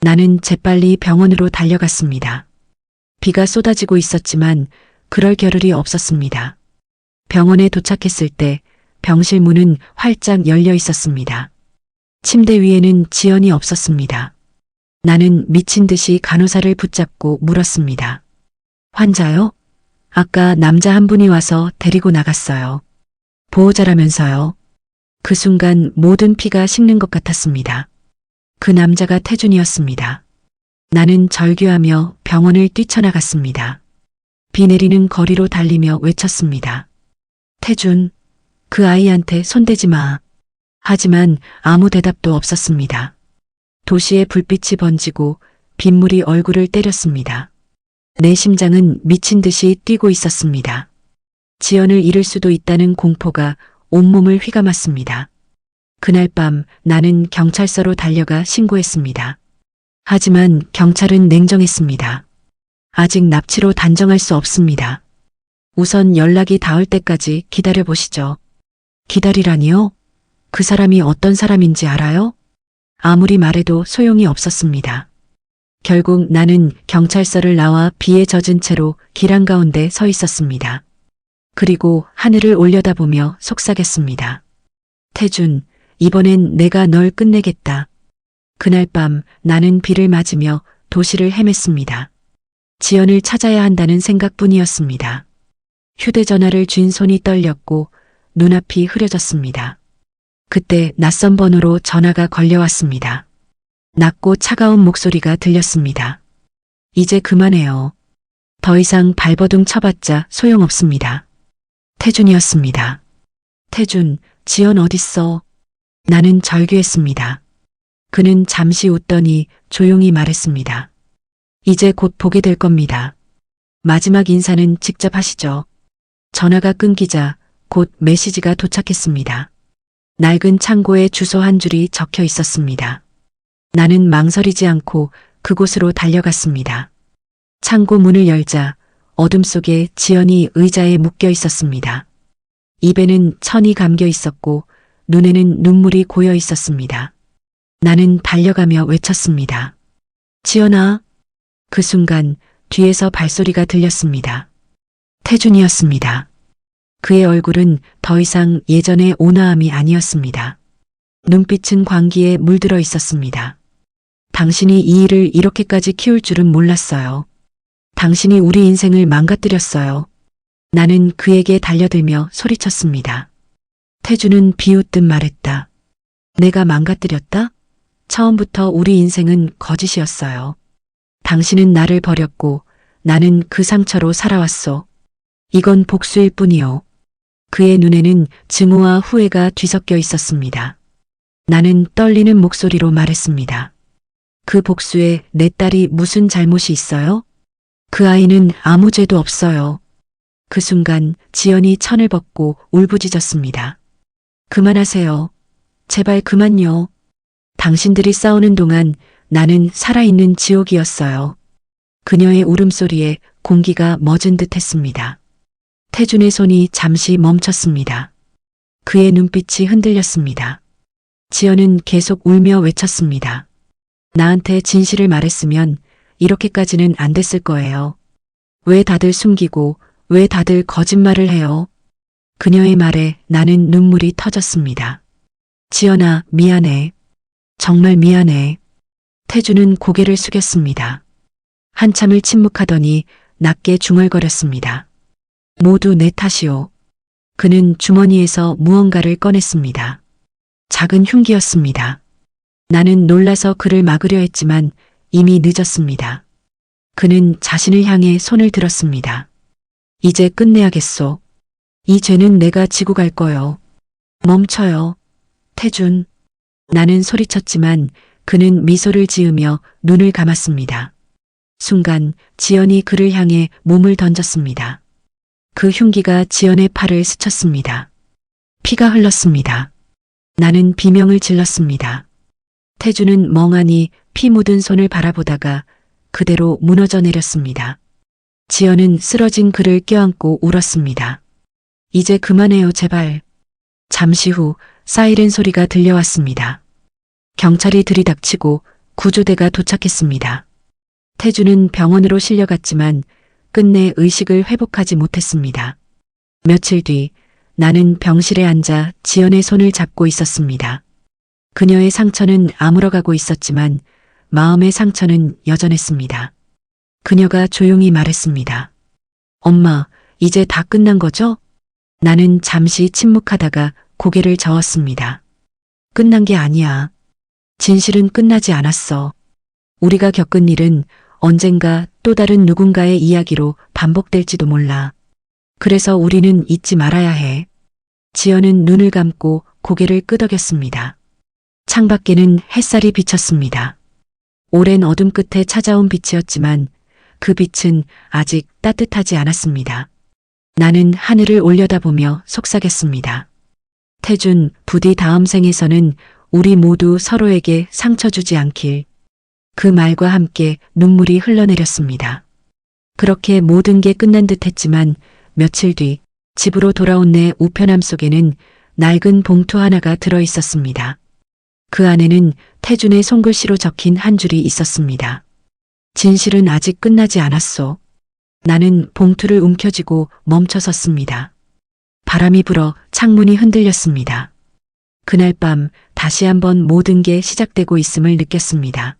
나는 재빨리 병원으로 달려갔습니다. 비가 쏟아지고 있었지만 그럴 겨를이 없었습니다. 병원에 도착했을 때 병실 문은 활짝 열려 있었습니다. 침대 위에는 지연이 없었습니다. 나는 미친 듯이 간호사를 붙잡고 물었습니다. 환자요? 아까 남자 한 분이 와서 데리고 나갔어요. 보호자라면서요. 그 순간 모든 피가 식는 것 같았습니다. 그 남자가 태준이었습니다. 나는 절규하며 병원을 뛰쳐나갔습니다. 비 내리는 거리로 달리며 외쳤습니다. 태준, 그 아이한테 손대지 마. 하지만 아무 대답도 없었습니다. 도시에 불빛이 번지고 빗물이 얼굴을 때렸습니다. 내 심장은 미친 듯이 뛰고 있었습니다. 지연을 잃을 수도 있다는 공포가 온몸을 휘감았습니다. 그날 밤 나는 경찰서로 달려가 신고했습니다. 하지만 경찰은 냉정했습니다. 아직 납치로 단정할 수 없습니다. 우선 연락이 닿을 때까지 기다려보시죠. 기다리라니요? 그 사람이 어떤 사람인지 알아요? 아무리 말해도 소용이 없었습니다. 결국 나는 경찰서를 나와 비에 젖은 채로 길 한가운데 서 있었습니다. 그리고 하늘을 올려다보며 속삭였습니다. 태준, 이번엔 내가 널 끝내겠다. 그날 밤 나는 비를 맞으며 도시를 헤맸습니다. 지연을 찾아야 한다는 생각뿐이었습니다. 휴대전화를 쥔 손이 떨렸고 눈앞이 흐려졌습니다. 그때 낯선 번호로 전화가 걸려왔습니다. 낮고 차가운 목소리가 들렸습니다. 이제 그만해요. 더 이상 발버둥 쳐봤자 소용없습니다. 태준이었습니다. 태준, 지연 어딨어? 나는 절규했습니다. 그는 잠시 웃더니 조용히 말했습니다. 이제 곧 보게 될 겁니다. 마지막 인사는 직접 하시죠. 전화가 끊기자 곧 메시지가 도착했습니다. 낡은 창고에 주소 한 줄이 적혀 있었습니다. 나는 망설이지 않고 그곳으로 달려갔습니다. 창고 문을 열자 어둠 속에 지연이 의자에 묶여 있었습니다. 입에는 천이 감겨 있었고 눈에는 눈물이 고여 있었습니다. 나는 달려가며 외쳤습니다. 지연아. 그 순간 뒤에서 발소리가 들렸습니다. 태준이었습니다. 그의 얼굴은 더 이상 예전의 온화함이 아니었습니다. 눈빛은 광기에 물들어 있었습니다. 당신이 이 일을 이렇게까지 키울 줄은 몰랐어요. 당신이 우리 인생을 망가뜨렸어요. 나는 그에게 달려들며 소리쳤습니다. 태준은 비웃듯 말했다. 내가 망가뜨렸다? 처음부터 우리 인생은 거짓이었어요. 당신은 나를 버렸고 나는 그 상처로 살아왔소. 이건 복수일 뿐이요. 그의 눈에는 증오와 후회가 뒤섞여 있었습니다. 나는 떨리는 목소리로 말했습니다. 그 복수에 내 딸이 무슨 잘못이 있어요? 그 아이는 아무 죄도 없어요. 그 순간 지연이 천을 벗고 울부짖었습니다. 그만하세요. 제발 그만요. 당신들이 싸우는 동안 나는 살아있는 지옥이었어요. 그녀의 울음소리에 공기가 멎은 듯 했습니다. 태준의 손이 잠시 멈췄습니다. 그의 눈빛이 흔들렸습니다. 지연은 계속 울며 외쳤습니다. 나한테 진실을 말했으면 이렇게까지는 안 됐을 거예요. 왜 다들 숨기고 왜 다들 거짓말을 해요? 그녀의 말에 나는 눈물이 터졌습니다. 지연아, 미안해. 정말 미안해. 태준은 고개를 숙였습니다. 한참을 침묵하더니 낮게 중얼거렸습니다. 모두 내 탓이오. 그는 주머니에서 무언가를 꺼냈습니다. 작은 흉기였습니다. 나는 놀라서 그를 막으려 했지만 이미 늦었습니다. 그는 자신을 향해 손을 들었습니다. 이제 끝내야겠소. 이 죄는 내가 지고 갈 거요. 멈춰요. 태준. 나는 소리쳤지만 그는 미소를 지으며 눈을 감았습니다. 순간 지연이 그를 향해 몸을 던졌습니다. 그 흉기가 지연의 팔을 스쳤습니다. 피가 흘렀습니다. 나는 비명을 질렀습니다. 태준은 멍하니 피 묻은 손을 바라보다가 그대로 무너져 내렸습니다. 지연은 쓰러진 그를 껴안고 울었습니다. 이제 그만해요, 제발. 잠시 후 사이렌 소리가 들려왔습니다. 경찰이 들이닥치고 구조대가 도착했습니다. 태준은 병원으로 실려갔지만 끝내 의식을 회복하지 못했습니다. 며칠 뒤 나는 병실에 앉아 지연의 손을 잡고 있었습니다. 그녀의 상처는 아물어가고 있었지만 마음의 상처는 여전했습니다. 그녀가 조용히 말했습니다. 엄마, 이제 다 끝난 거죠? 나는 잠시 침묵하다가 고개를 저었습니다. 끝난 게 아니야. 진실은 끝나지 않았어. 우리가 겪은 일은 언젠가 또 다른 누군가의 이야기로 반복될지도 몰라. 그래서 우리는 잊지 말아야 해. 지연은 눈을 감고 고개를 끄덕였습니다. 창밖에는 햇살이 비쳤습니다. 오랜 어둠 끝에 찾아온 빛이었지만 그 빛은 아직 따뜻하지 않았습니다. 나는 하늘을 올려다보며 속삭였습니다. 태준, 부디 다음 생에서는 우리 모두 서로에게 상처 주지 않길. 그 말과 함께 눈물이 흘러내렸습니다. 그렇게 모든 게 끝난 듯 했지만 며칠 뒤 집으로 돌아온 내 우편함 속에는 낡은 봉투 하나가 들어 있었습니다. 그 안에는 태준의 손글씨로 적힌 한 줄이 있었습니다. 진실은 아직 끝나지 않았소. 나는 봉투를 움켜쥐고 멈춰 섰습니다. 바람이 불어 창문이 흔들렸습니다. 그날 밤 다시 한번 모든 게 시작되고 있음을 느꼈습니다.